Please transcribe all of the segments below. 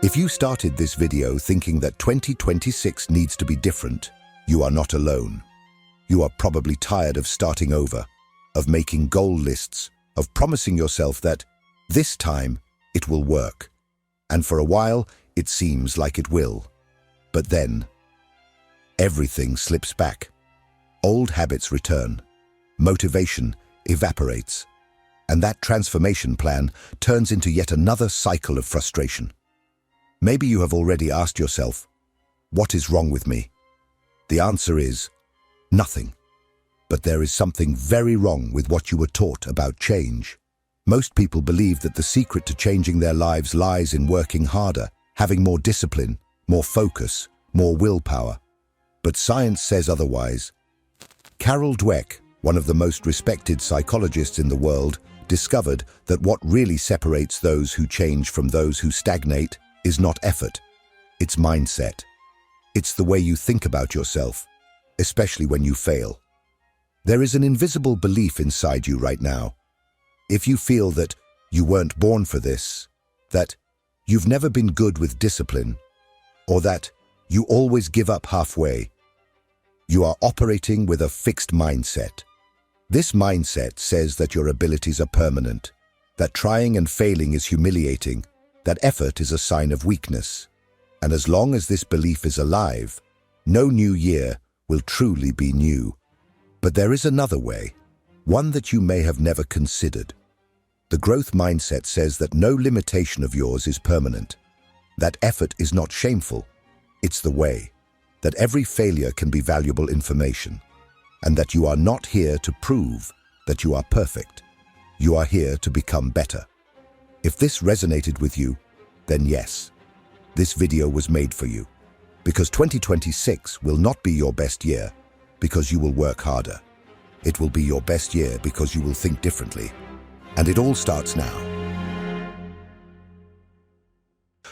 If you started this video thinking that 2026 needs to be different, you are not alone. You are probably tired of starting over, of making goal lists, of promising yourself that this time it will work. And for a while, it seems like it will. But then, everything slips back. Old habits return. Motivation evaporates. And that transformation plan turns into yet another cycle of frustration. Maybe you have already asked yourself, what is wrong with me? The answer is nothing. But there is something very wrong with what you were taught about change. Most people believe that the secret to changing their lives lies in working harder, having more discipline, more focus, more willpower. But science says otherwise. Carl Dweck, one of the most respected psychologists in the world, discovered that what really separates those who change from those who stagnate is not effort, it's mindset. It's the way you think about yourself, especially when you fail. There is an invisible belief inside you right now. If you feel that you weren't born for this, that you've never been good with discipline, or that you always give up halfway, you are operating with a fixed mindset. This mindset says that your abilities are permanent, that trying and failing is humiliating, that effort is a sign of weakness. And as long as this belief is alive, no new year will truly be new. But there is another way, one that you may have never considered. The growth mindset says that no limitation of yours is permanent, that effort is not shameful, it's the way, that every failure can be valuable information, and that you are not here to prove that you are perfect. You are here to become better. If this resonated with you, then yes, this video was made for you. Because 2026 will not be your best year because you will work harder. It will be your best year because you will think differently. And it all starts now.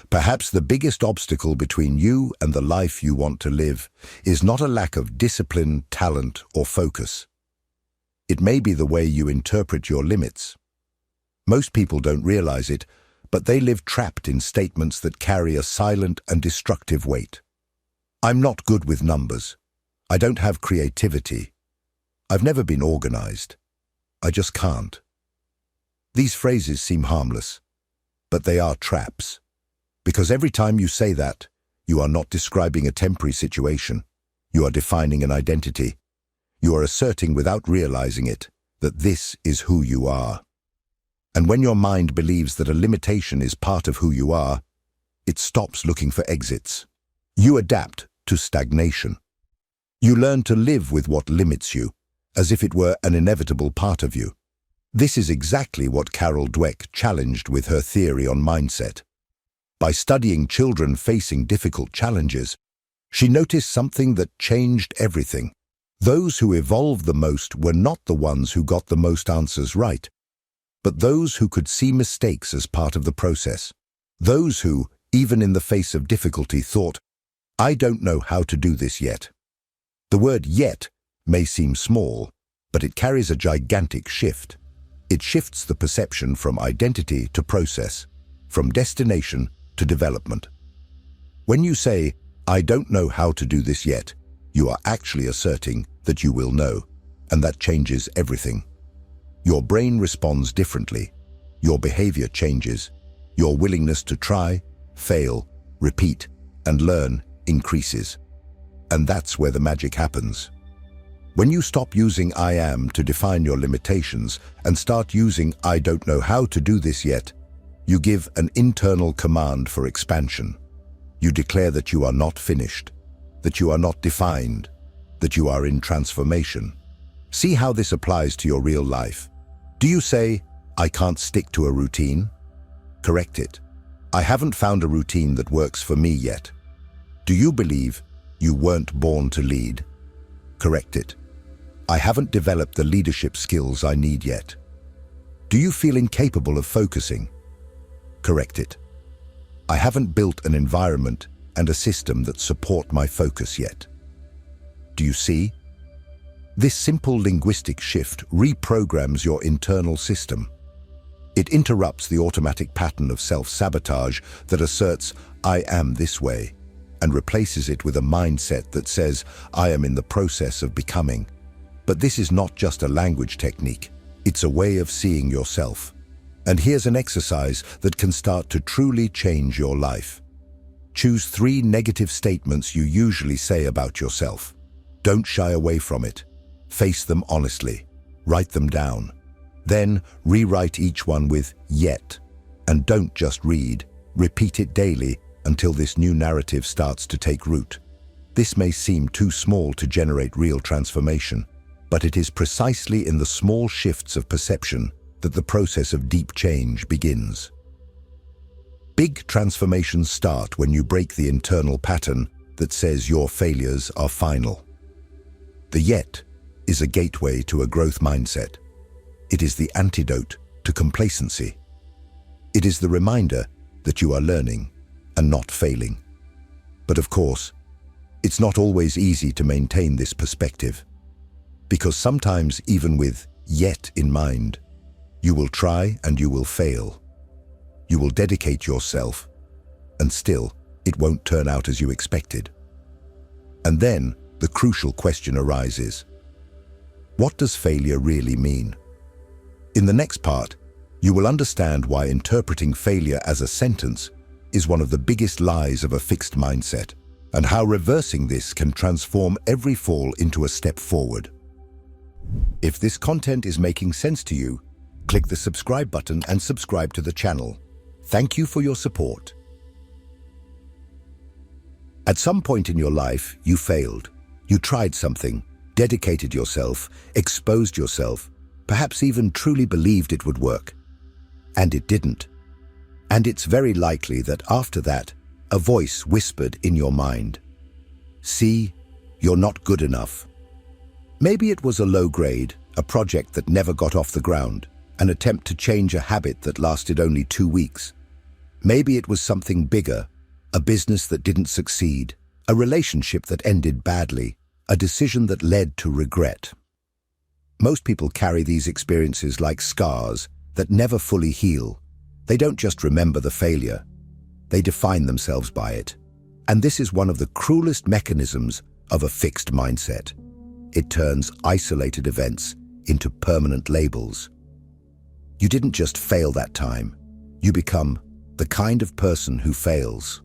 Perhaps the biggest obstacle between you and the life you want to live is not a lack of discipline, talent, or focus. It may be the way you interpret your limits. Most people don't realize it, but they live trapped in statements that carry a silent and destructive weight. I'm not good with numbers. I don't have creativity. I've never been organized. I just can't. These phrases seem harmless, but they are traps. Because every time you say that, you are not describing a temporary situation. You are defining an identity. You are asserting without realizing it that this is who you are. And when your mind believes that a limitation is part of who you are, it stops looking for exits. You adapt to stagnation. You learn to live with what limits you, as if it were an inevitable part of you. This is exactly what Carol Dweck challenged with her theory on mindset. By studying children facing difficult challenges, she noticed something that changed everything. Those who evolved the most were not the ones who got the most answers right, but those who could see mistakes as part of the process. Those who, even in the face of difficulty, thought, I don't know how to do this yet. The word yet may seem small, but it carries a gigantic shift. It shifts the perception from identity to process, from destination to development. When you say, I don't know how to do this yet, you are actually asserting that you will know, and that changes everything. Your brain responds differently. Your behavior changes. Your willingness to try, fail, repeat, and learn increases. And that's where the magic happens. When you stop using I am to define your limitations and start using I don't know how to do this yet, you give an internal command for expansion. You declare that you are not finished, that you are not defined, that you are in transformation. See how this applies to your real life. Do you say, I can't stick to a routine? Correct it. I haven't found a routine that works for me yet. Do you believe you weren't born to lead? Correct it. I haven't developed the leadership skills I need yet. Do you feel incapable of focusing? Correct it. I haven't built an environment and a system that support my focus yet. Do you see? This simple linguistic shift reprograms your internal system. It interrupts the automatic pattern of self-sabotage that asserts, "I am this way," and replaces it with a mindset that says, "I am in the process of becoming." But this is not just a language technique. It's a way of seeing yourself. And here's an exercise that can start to truly change your life. Choose 3 negative statements you usually say about yourself. Don't shy away from it. Face them honestly. Write them down. Then rewrite each one with "yet." And don't just read. Repeat it daily until this new narrative starts to take root. This may seem too small to generate real transformation, but it is precisely in the small shifts of perception that the process of deep change begins. Big transformations start when you break the internal pattern that says your failures are final. The "yet" is a gateway to a growth mindset. It is the antidote to complacency. It is the reminder that you are learning and not failing. But of course, it's not always easy to maintain this perspective, because sometimes even with "yet" in mind, you will try and you will fail. You will dedicate yourself, and still, it won't turn out as you expected. And then, the crucial question arises: what does failure really mean? In the next part, you will understand why interpreting failure as a sentence is one of the biggest lies of a fixed mindset, and how reversing this can transform every fall into a step forward. If this content is making sense to you, click the subscribe button and subscribe to the channel. Thank you for your support. At some point in your life, you failed. You tried something, dedicated yourself, exposed yourself, perhaps even truly believed it would work. And it didn't. And it's very likely that after that, a voice whispered in your mind, "See, you're not good enough." Maybe it was a low grade, a project that never got off the ground, an attempt to change a habit that lasted only 2 weeks. Maybe it was something bigger, a business that didn't succeed, a relationship that ended badly, a decision that led to regret. Most people carry these experiences like scars that never fully heal. They don't just remember the failure, they define themselves by it. And this is one of the cruelest mechanisms of a fixed mindset. It turns isolated events into permanent labels. You didn't just fail that time, you become the kind of person who fails.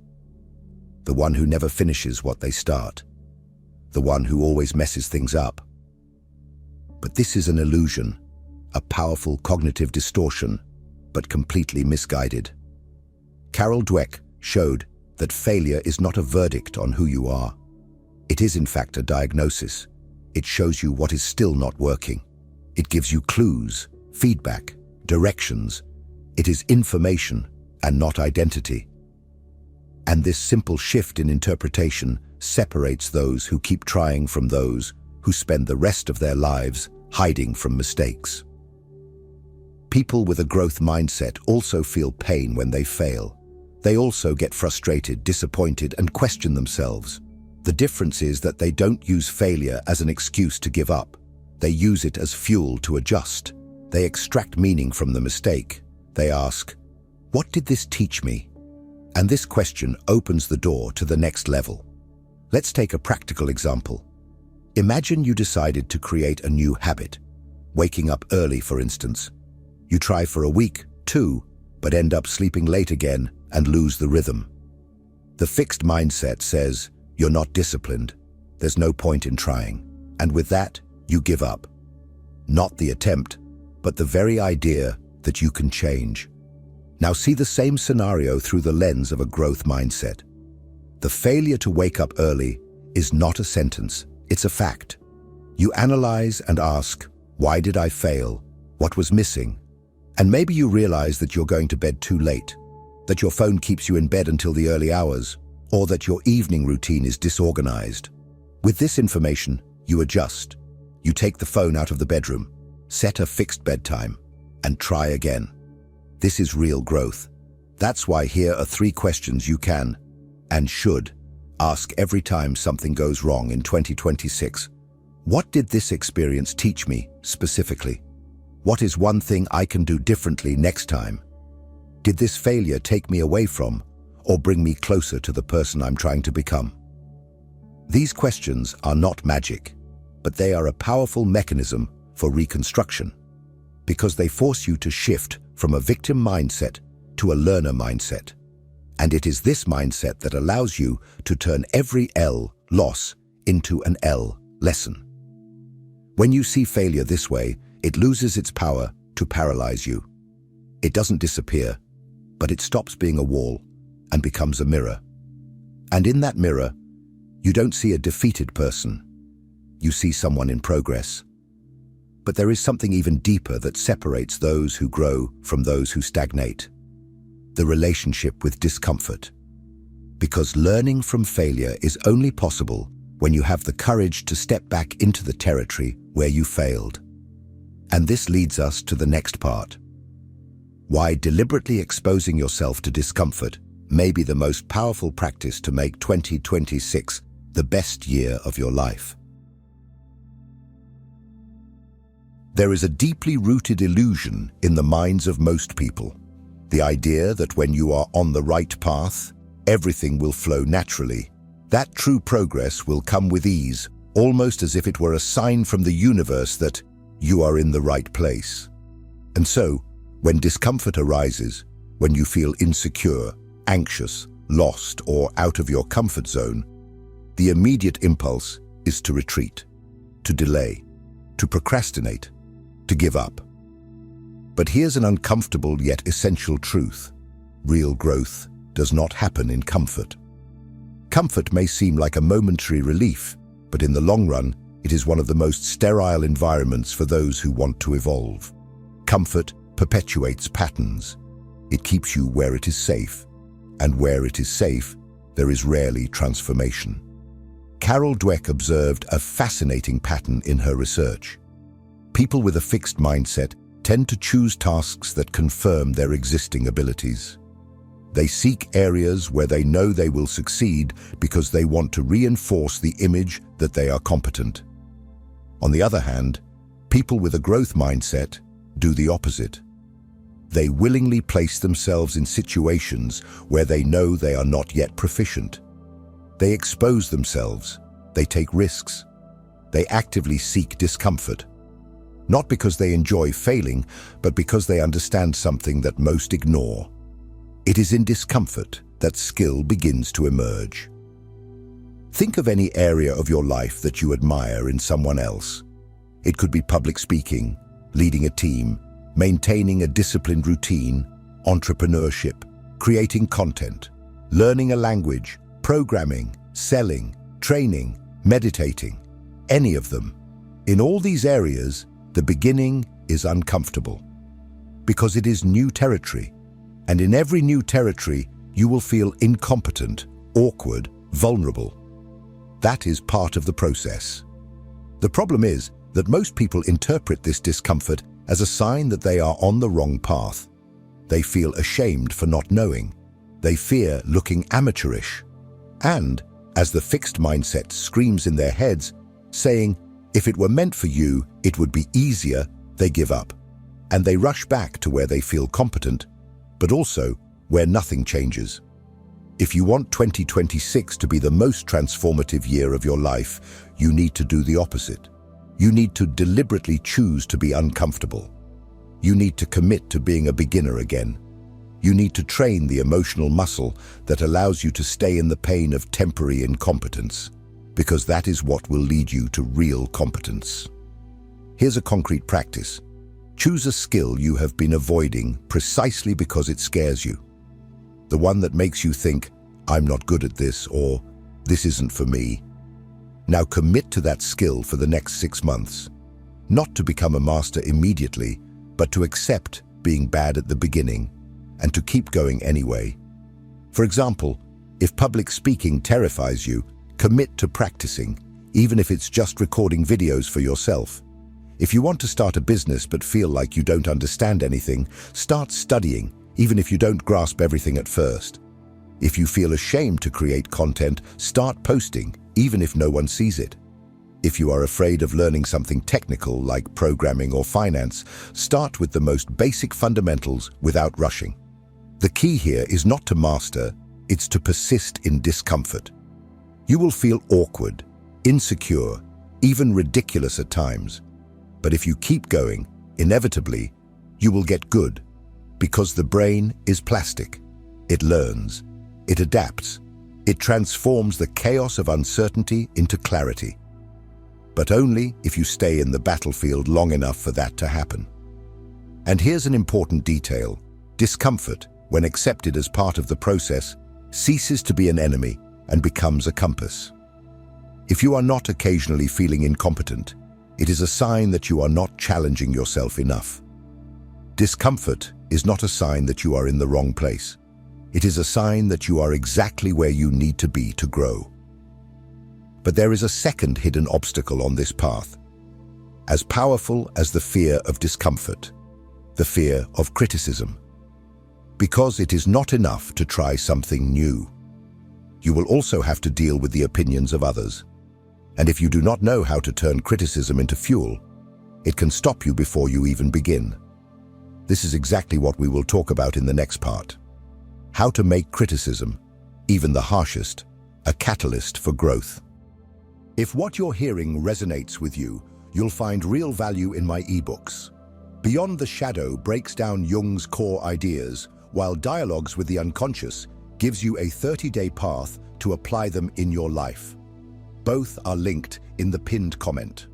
The one who never finishes what they start. The one who always messes things up. But this is an illusion, a powerful cognitive distortion, but completely misguided. Carl Dweck showed that failure is not a verdict on who you are. It is in fact a diagnosis. It shows you what is still not working. It gives you clues, feedback, directions. It is information and not identity. And this simple shift in interpretation separates those who keep trying from those who spend the rest of their lives hiding from mistakes. People with a growth mindset also feel pain when they fail. They also get frustrated, disappointed, and question themselves. The difference is that they don't use failure as an excuse to give up. They use it as fuel to adjust. They extract meaning from the mistake. They ask, "What did this teach me?" And this question opens the door to the next level. Let's take a practical example. Imagine you decided to create a new habit, waking up early, for instance. You try for a week, 2, but end up sleeping late again and lose the rhythm. The fixed mindset says, you're not disciplined, there's no point in trying, and with that, you give up. Not the attempt, but the very idea that you can change. Now see the same scenario through the lens of a growth mindset. The failure to wake up early is not a sentence, it's a fact. You analyze and ask, why did I fail? What was missing? And maybe you realize that you're going to bed too late, that your phone keeps you in bed until the early hours, or that your evening routine is disorganized. With this information, you adjust. You take the phone out of the bedroom, set a fixed bedtime, and try again. This is real growth. That's why here are 3 questions you can, and should, ask every time something goes wrong in 2026. What did this experience teach me, specifically? What is one thing I can do differently next time? Did this failure take me away from or bring me closer to the person I'm trying to become? These questions are not magic, but they are a powerful mechanism for reconstruction because they force you to shift from a victim mindset to a learner mindset. And it is this mindset that allows you to turn every L loss into an L lesson. When you see failure this way, it loses its power to paralyze you. It doesn't disappear, but it stops being a wall and becomes a mirror. And in that mirror, you don't see a defeated person. You see someone in progress. But there is something even deeper that separates those who grow from those who stagnate. The relationship with discomfort. Because learning from failure is only possible when you have the courage to step back into the territory where you failed. And this leads us to the next part. Why deliberately exposing yourself to discomfort may be the most powerful practice to make 2026 the best year of your life. There is a deeply rooted illusion in the minds of most people. The idea that when you are on the right path, everything will flow naturally. That true progress will come with ease, almost as if it were a sign from the universe that you are in the right place. And so, when discomfort arises, when you feel insecure, anxious, lost, or out of your comfort zone, the immediate impulse is to retreat, to delay, to procrastinate, to give up. But here's an uncomfortable yet essential truth. Real growth does not happen in comfort. Comfort may seem like a momentary relief, but in the long run, it is one of the most sterile environments for those who want to evolve. Comfort perpetuates patterns. It keeps you where it is safe, and where it is safe, there is rarely transformation. Carol Dweck observed a fascinating pattern in her research. People with a fixed mindset tend to choose tasks that confirm their existing abilities. They seek areas where they know they will succeed because they want to reinforce the image that they are competent. On the other hand, people with a growth mindset do the opposite. They willingly place themselves in situations where they know they are not yet proficient. They expose themselves, they take risks, they actively seek discomfort. Not because they enjoy failing, but because they understand something that most ignore. It is in discomfort that skill begins to emerge. Think of any area of your life that you admire in someone else. It could be public speaking, leading a team, maintaining a disciplined routine, entrepreneurship, creating content, learning a language, programming, selling, training, meditating, any of them. In all these areas, the beginning is uncomfortable because it is new territory. And in every new territory, you will feel incompetent, awkward, vulnerable. That is part of the process. The problem is that most people interpret this discomfort as a sign that they are on the wrong path. They feel ashamed for not knowing. They fear looking amateurish. And, as the fixed mindset screams in their heads, saying, if it were meant for you, it would be easier, they give up. And they rush back to where they feel competent, but also where nothing changes. If you want 2026 to be the most transformative year of your life, you need to do the opposite. You need to deliberately choose to be uncomfortable. You need to commit to being a beginner again. You need to train the emotional muscle that allows you to stay in the pain of temporary incompetence, because that is what will lead you to real competence. Here's a concrete practice. Choose a skill you have been avoiding precisely because it scares you. The one that makes you think, I'm not good at this, or this isn't for me. Now commit to that skill for the next 6 months. Not to become a master immediately, but to accept being bad at the beginning and to keep going anyway. For example, if public speaking terrifies you, commit to practicing, even if it's just recording videos for yourself. If you want to start a business but feel like you don't understand anything, start studying, even if you don't grasp everything at first. If you feel ashamed to create content, start posting, even if no one sees it. If you are afraid of learning something technical like programming or finance, start with the most basic fundamentals without rushing. The key here is not to master, it's to persist in discomfort. You will feel awkward, insecure, even ridiculous at times. But if you keep going, inevitably, you will get good, because the brain is plastic. It learns, it adapts, it transforms the chaos of uncertainty into clarity. But only if you stay in the battlefield long enough for that to happen. And here's an important detail. Discomfort, when accepted as part of the process, ceases to be an enemy and becomes a compass. If you are not occasionally feeling incompetent, it is a sign that you are not challenging yourself enough. Discomfort is not a sign that you are in the wrong place. It is a sign that you are exactly where you need to be to grow. But there is a second hidden obstacle on this path, as powerful as the fear of discomfort, the fear of criticism. Because it is not enough to try something new. You will also have to deal with the opinions of others. And if you do not know how to turn criticism into fuel, it can stop you before you even begin. This is exactly what we will talk about in the next part. How to make criticism, even the harshest, a catalyst for growth. If what you're hearing resonates with you, you'll find real value in my ebooks. Beyond the Shadow breaks down Jung's core ideas, while Dialogues with the Unconscious gives you a 30-day path to apply them in your life. Both are linked in the pinned comment.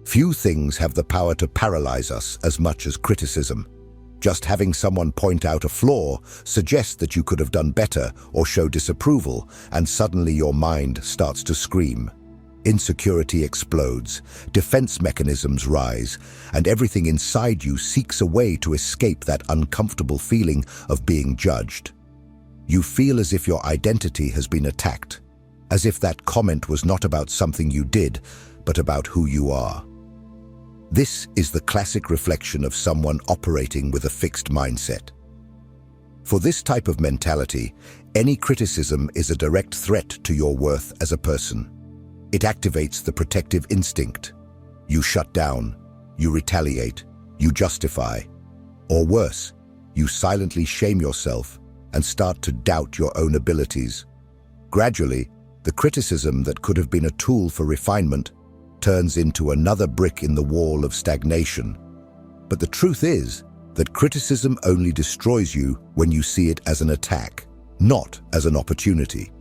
Few things have the power to paralyze us as much as criticism. Just having someone point out a flaw suggests that you could have done better or show disapproval, and suddenly your mind starts to scream. Insecurity explodes, defense mechanisms rise, and everything inside you seeks a way to escape that uncomfortable feeling of being judged. You feel as if your identity has been attacked, as if that comment was not about something you did, but about who you are. This is the classic reflection of someone operating with a fixed mindset. For this type of mentality, any criticism is a direct threat to your worth as a person. It activates the protective instinct. You shut down, you retaliate, you justify, or worse, you silently shame yourself and start to doubt your own abilities. Gradually, the criticism that could have been a tool for refinement turns into another brick in the wall of stagnation. But the truth is that criticism only destroys you when you see it as an attack, not as an opportunity.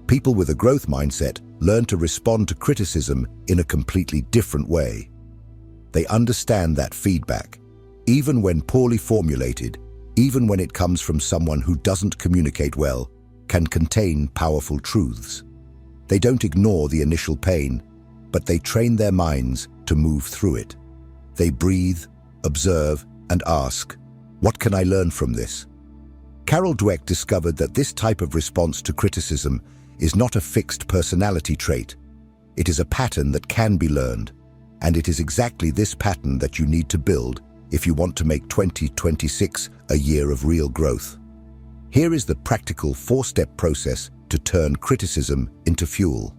People with a growth mindset learn to respond to criticism in a completely different way. They understand that feedback, even when poorly formulated, even when it comes from someone who doesn't communicate well, can contain powerful truths. They don't ignore the initial pain, but they train their minds to move through it. They breathe, observe, and ask, what can I learn from this? Carl Dweck discovered that this type of response to criticism is not a fixed personality trait. It is a pattern that can be learned, and it is exactly this pattern that you need to build if you want to make 2026 a year of real growth. Here is the practical 4-step process to turn criticism into fuel.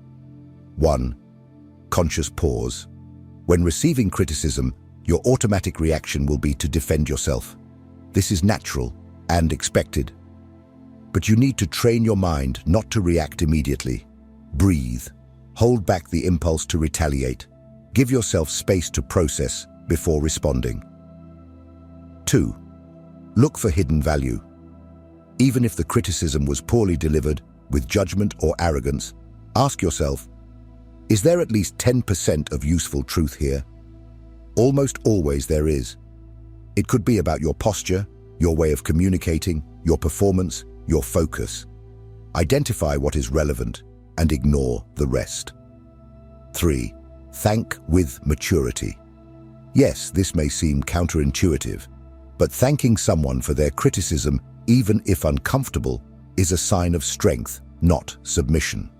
1. Conscious pause. When receiving criticism, your automatic reaction will be to defend yourself. This is natural and expected. But you need to train your mind not to react immediately. Breathe. Hold back the impulse to retaliate. Give yourself space to process before responding. 2. Look for hidden value. Even if the criticism was poorly delivered, with judgment or arrogance, ask yourself, is there at least 10% of useful truth here? Almost always there is. It could be about your posture, your way of communicating, your performance, your focus. Identify what is relevant and ignore the rest. 3. Thank with maturity. Yes, this may seem counterintuitive, but thanking someone for their criticism, even if uncomfortable, is a sign of strength, not submission.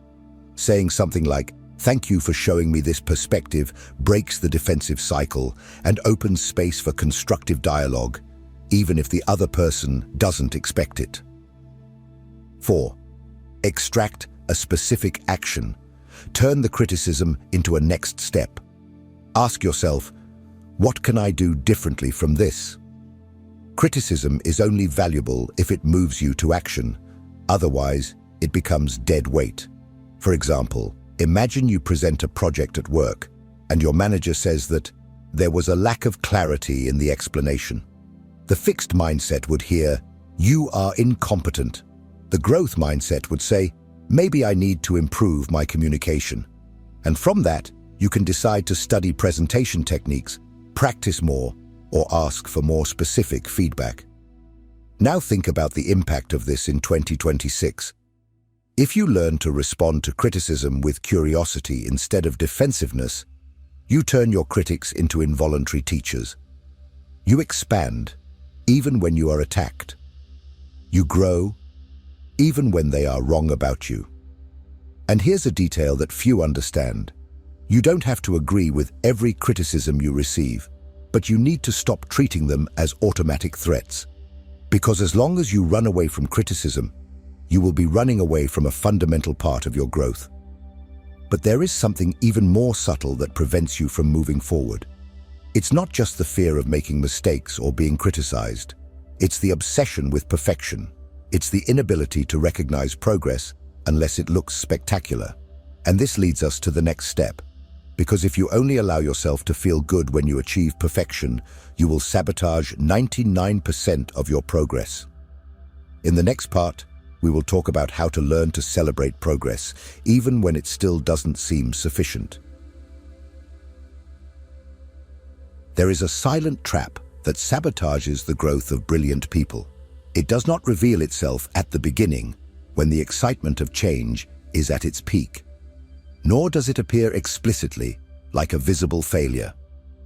Saying something like, "Thank you for showing me this perspective," breaks the defensive cycle and opens space for constructive dialogue, even if the other person doesn't expect it. 4. Extract a specific action. Turn the criticism into a next step. Ask yourself, what can I do differently from this? Criticism is only valuable if it moves you to action. Otherwise, it becomes dead weight. For example, imagine you present a project at work and your manager says that there was a lack of clarity in the explanation. The fixed mindset would hear, "You are incompetent." The growth mindset would say, "Maybe I need to improve my communication." And from that, you can decide to study presentation techniques, practice more, or ask for more specific feedback. Now think about the impact of this in 2026. If you learn to respond to criticism with curiosity instead of defensiveness, you turn your critics into involuntary teachers. You expand, even when you are attacked. You grow, even when they are wrong about you. And here's a detail that few understand. You don't have to agree with every criticism you receive, but you need to stop treating them as automatic threats. Because as long as you run away from criticism, you will be running away from a fundamental part of your growth. But there is something even more subtle that prevents you from moving forward. It's not just the fear of making mistakes or being criticized. It's the obsession with perfection. It's the inability to recognize progress unless it looks spectacular. And this leads us to the next step. Because if you only allow yourself to feel good when you achieve perfection, you will sabotage 99% of your progress. In the next part, we will talk about how to learn to celebrate progress, even when it still doesn't seem sufficient. There is a silent trap that sabotages the growth of brilliant people. It does not reveal itself at the beginning, when the excitement of change is at its peak. Nor does it appear explicitly, like a visible failure.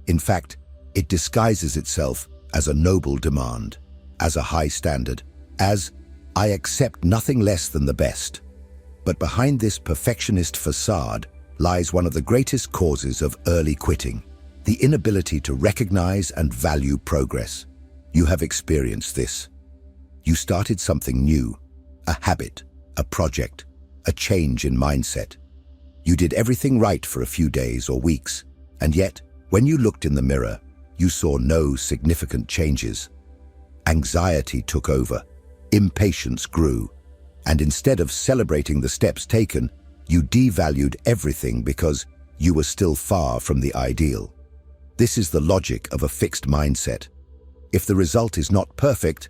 In fact, it disguises itself as a noble demand, as a high standard, as "I accept nothing less than the best." But behind this perfectionist facade lies one of the greatest causes of early quitting, the inability to recognize and value progress. You have experienced this. You started something new, a habit, a project, a change in mindset. You did everything right for a few days or weeks, and yet, when you looked in the mirror, you saw no significant changes. Anxiety took over, impatience grew, and instead of celebrating the steps taken, you devalued everything because you were still far from the ideal. This is the logic of a fixed mindset. If the result is not perfect,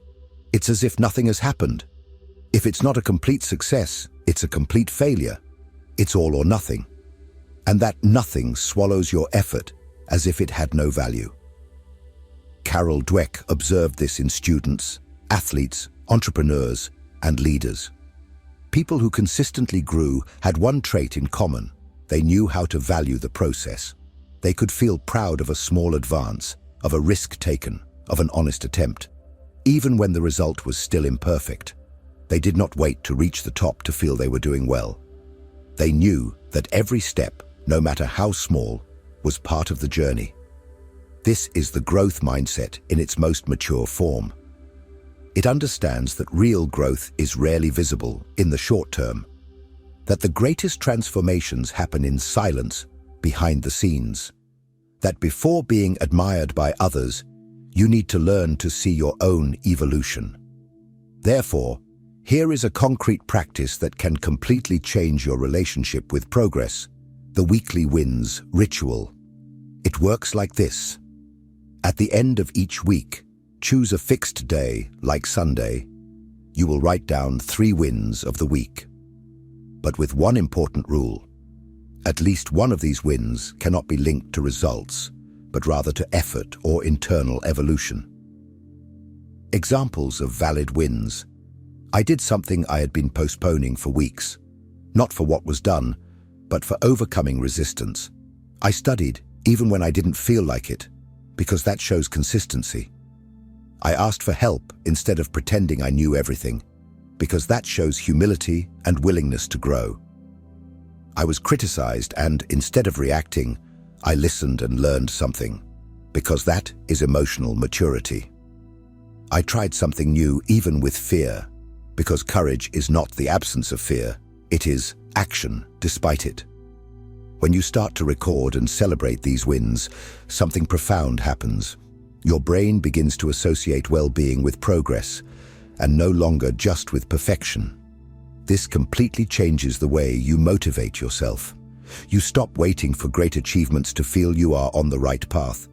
it's as if nothing has happened. If it's not a complete success, it's a complete failure. It's all or nothing. And that nothing swallows your effort as if it had no value. Carl Dweck observed this in students, athletes, entrepreneurs, and leaders. People who consistently grew had one trait in common. They knew how to value the process. They could feel proud of a small advance, of a risk taken, of an honest attempt, even when the result was still imperfect. They did not wait to reach the top to feel they were doing well. They knew that every step, no matter how small, was part of the journey. This is the growth mindset in its most mature form. It understands that real growth is rarely visible in the short term, that the greatest transformations happen in silence, behind the scenes, that before being admired by others, you need to learn to see your own evolution. Therefore, here is a concrete practice that can completely change your relationship with progress: the weekly wins ritual. It works like this. At the end of each week, choose a fixed day, like Sunday. You will write down 3 wins of the week. But with one important rule. At least one of these wins cannot be linked to results, but rather to effort or internal evolution. Examples of valid wins. I did something I had been postponing for weeks, not for what was done, but for overcoming resistance. I studied, even when I didn't feel like it, because that shows consistency. I asked for help instead of pretending I knew everything, because that shows humility and willingness to grow. I was criticized and, instead of reacting, I listened and learned something, because that is emotional maturity. I tried something new even with fear, because courage is not the absence of fear, it is action despite it. When you start to record and celebrate these wins, something profound happens. Your brain begins to associate well-being with progress, and no longer just with perfection. This completely changes the way you motivate yourself. You stop waiting for great achievements to feel you are on the right path.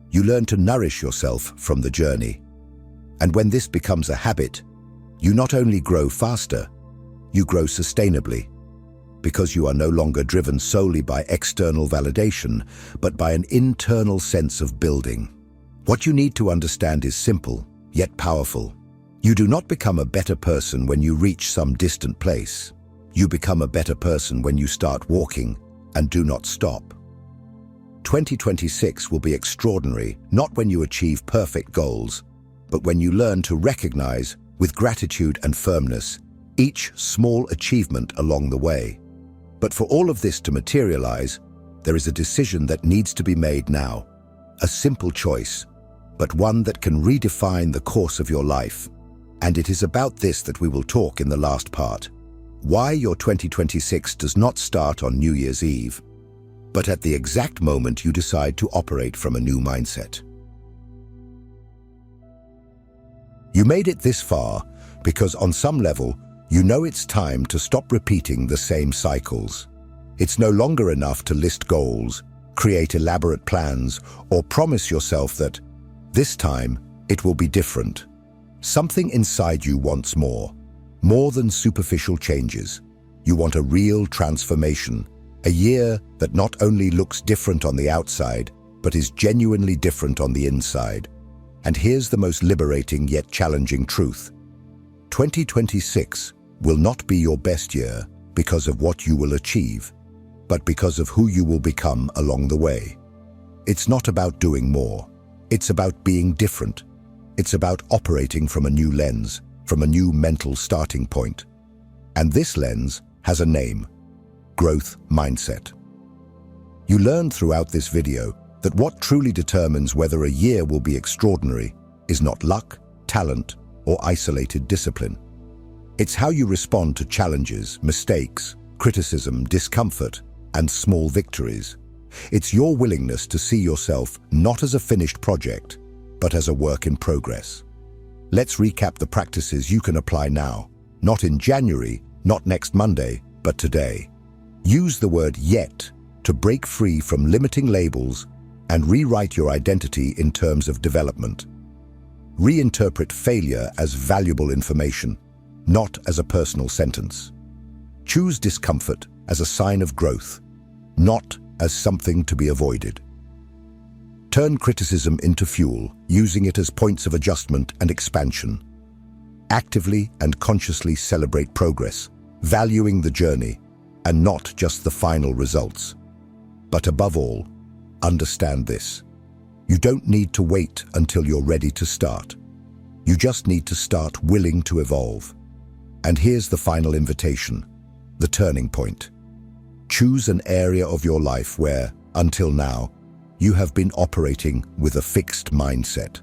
You learn to nourish yourself from the journey. And when this becomes a habit, you not only grow faster, you grow sustainably, because you are no longer driven solely by external validation, but by an internal sense of building. What you need to understand is simple, yet powerful. You do not become a better person when you reach some distant place. You become a better person when you start walking and do not stop. 2026 will be extraordinary, not when you achieve perfect goals, but when you learn to recognize, with gratitude and firmness, each small achievement along the way. But for all of this to materialize, there is a decision that needs to be made now. A simple choice, but one that can redefine the course of your life. And it is about this that we will talk in the last part. Why your 2026 does not start on New Year's Eve, but at the exact moment you decide to operate from a new mindset. You made it this far because on some level, you know it's time to stop repeating the same cycles. It's no longer enough to list goals, create elaborate plans, or promise yourself that this time it will be different. Something inside you wants more than superficial changes. You want a real transformation, a year that not only looks different on the outside, but is genuinely different on the inside. And here's the most liberating yet challenging truth. 2026 will not be your best year because of what you will achieve, but because of who you will become along the way. It's not about doing more. It's about being different. It's about operating from a new lens, from a new mental starting point. And this lens has a name: growth mindset. You learned throughout this video that what truly determines whether a year will be extraordinary is not luck, talent, or isolated discipline. It's how you respond to challenges, mistakes, criticism, discomfort, and small victories. It's your willingness to see yourself not as a finished project, but as a work in progress. Let's recap the practices you can apply now, not in January, not next Monday, but today. Use the word yet to break free from limiting labels and rewrite your identity in terms of development. Reinterpret failure as valuable information, not as a personal sentence. Choose discomfort as a sign of growth, not as something to be avoided. Turn criticism into fuel, using it as points of adjustment and expansion. Actively and consciously celebrate progress, valuing the journey and not just the final results. But above all, understand this. You don't need to wait until you're ready to start. You just need to start willing to evolve. And here's the final invitation, the turning point. Choose an area of your life where, until now, you have been operating with a fixed mindset.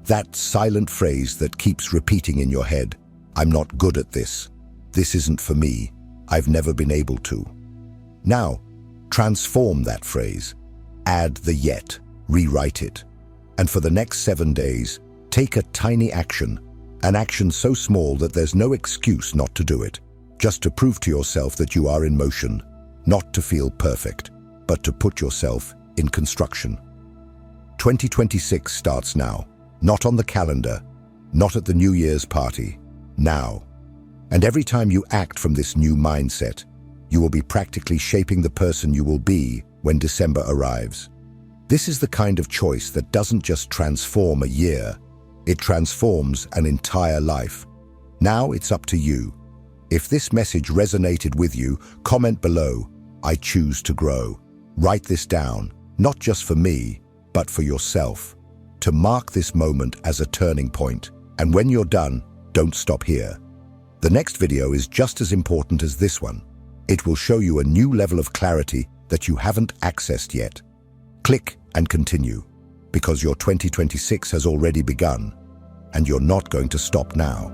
That silent phrase that keeps repeating in your head, "I'm not good at this. This isn't for me. I've never been able to." Now, transform that phrase. Add the yet, rewrite it. And for the next 7 days, take a tiny action, an action so small that there's no excuse not to do it, just to prove to yourself that you are in motion, not to feel perfect, but to put yourself in construction. 2026 starts now, not on the calendar, not at the New Year's party, now. And every time you act from this new mindset, you will be practically shaping the person you will be when December arrives. This is the kind of choice that doesn't just transform a year, it transforms an entire life. Now it's up to you. If this message resonated with you, comment below, "I choose to grow." Write this down, not just for me, but for yourself, to mark this moment as a turning point. And when you're done, don't stop here. The next video is just as important as this one. It will show you a new level of clarity that you haven't accessed yet. Click and continue, because your 2026 has already begun, and you're not going to stop now.